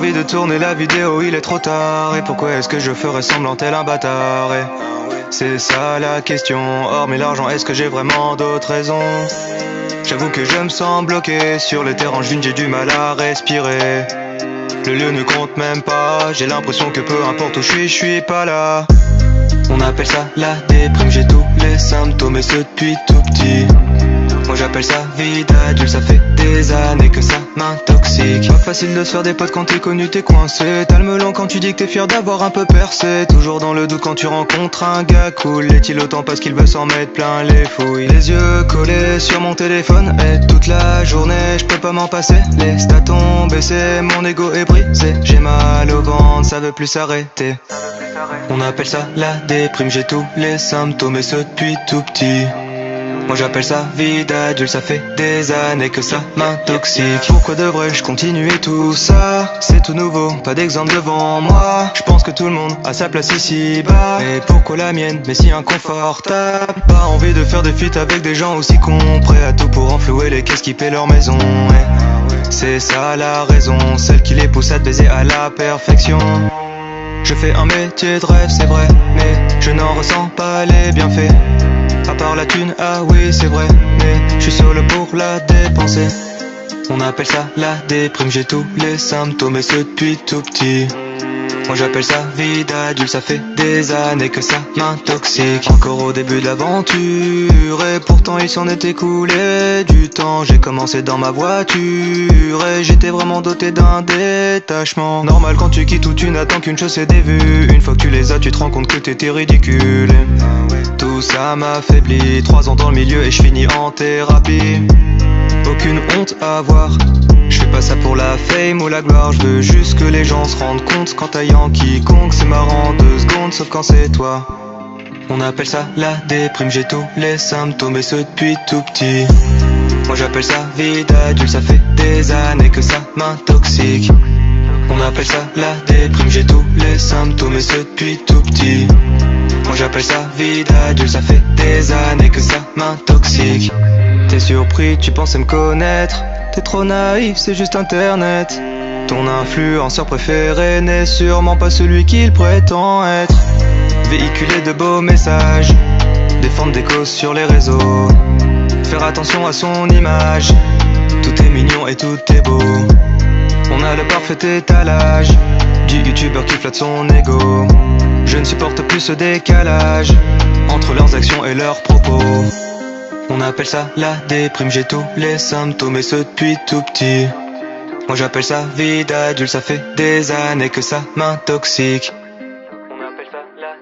envie de tourner la vidéo, il est trop tard. Et pourquoi est-ce que je ferais semblant tel un bâtard? Et c'est ça la question. Hormis l'argent, est-ce que j'ai vraiment d'autres raisons? J'avoue que je me sens bloqué sur les terrains d'une, j'ai du mal à respirer. Le lieu ne compte même pas, j'ai l'impression que peu importe où je suis pas là. On appelle ça la déprime, j'ai tous les symptômes et ce depuis tout petit. Moi j'appelle ça vie d'adulte, ça fait des années que ça m'intoxique. Pas facile de se faire des potes quand t'es connu, t'es coincé. T'as le melon quand tu dis que t'es fier d'avoir un peu percé. Toujours dans le doute quand tu rencontres un gars cool. Est-il autant parce qu'il veut s'en mettre plein les fouilles? Les yeux collés sur mon téléphone et toute la journée je peux pas m'en passer. Les stats ont baissé, mon ego est brisé. J'ai mal au ventre, ça veut plus s'arrêter. On appelle ça la déprime, j'ai tous les symptômes et ce depuis tout petit. Moi j'appelle ça vie d'adulte, ça fait des années que ça m'intoxique. Pourquoi devrais-je continuer tout ça? C'est tout nouveau, pas d'exemple devant moi. Je pense que tout le monde a sa place ici bas. Mais pourquoi la mienne, mais si inconfortable? Pas envie de faire des feats avec des gens aussi cons, prêts à tout pour enflouer les caisses qui paient leur maison. C'est ça la raison, celle qui les pousse à te baiser à la perfection. Je fais un métier de rêve, c'est vrai, mais je n'en ressens pas les bienfaits. À part la thune, ah oui c'est vrai, mais je suis solo pour la dépenser. On appelle ça la déprime, j'ai tous les symptômes et ce depuis tout petit. Moi j'appelle ça vie d'adulte, ça fait des années que ça m'intoxique. Encore au début de l'aventure et pourtant il s'en est écoulé du temps. J'ai commencé dans ma voiture et j'étais vraiment doté d'un détachement. Normal quand tu quittes où tu n'attends qu'une chose, c'est des vues. Une fois que tu les as, tu te rends compte que t'étais ridicule. Tout ça m'affaiblit, 3 ans dans le milieu et je finis en thérapie. Aucune honte à avoir, je fais pas ça pour la fame ou la gloire. Je veux juste que les gens se rendent compte qu'en taillant quiconque c'est marrant 2 secondes, sauf quand c'est toi. On appelle ça la déprime, j'ai tous les symptômes et ce depuis tout petit. Moi j'appelle ça vie d'adulte, ça fait des années que ça m'intoxique. On appelle ça la déprime, j'ai tous les symptômes et ce depuis tout petit. Moi j'appelle ça vie d'adulte, ça fait des années que ça m'intoxique. T'es surpris, tu pensais me connaître. T'es trop naïf, c'est juste internet. Ton influenceur préféré n'est sûrement pas celui qu'il prétend être. Véhiculer de beaux messages, défendre des causes sur les réseaux, faire attention à son image. Tout est mignon et tout est beau. On a le parfait étalage du youtubeur qui flatte son ego. Je ne supporte plus ce décalage entre leurs actions et leurs propos. On appelle ça la déprime, j'ai tous les symptômes et ce depuis tout petit. Moi j'appelle ça vie d'adulte, ça fait des années que ça m'intoxique.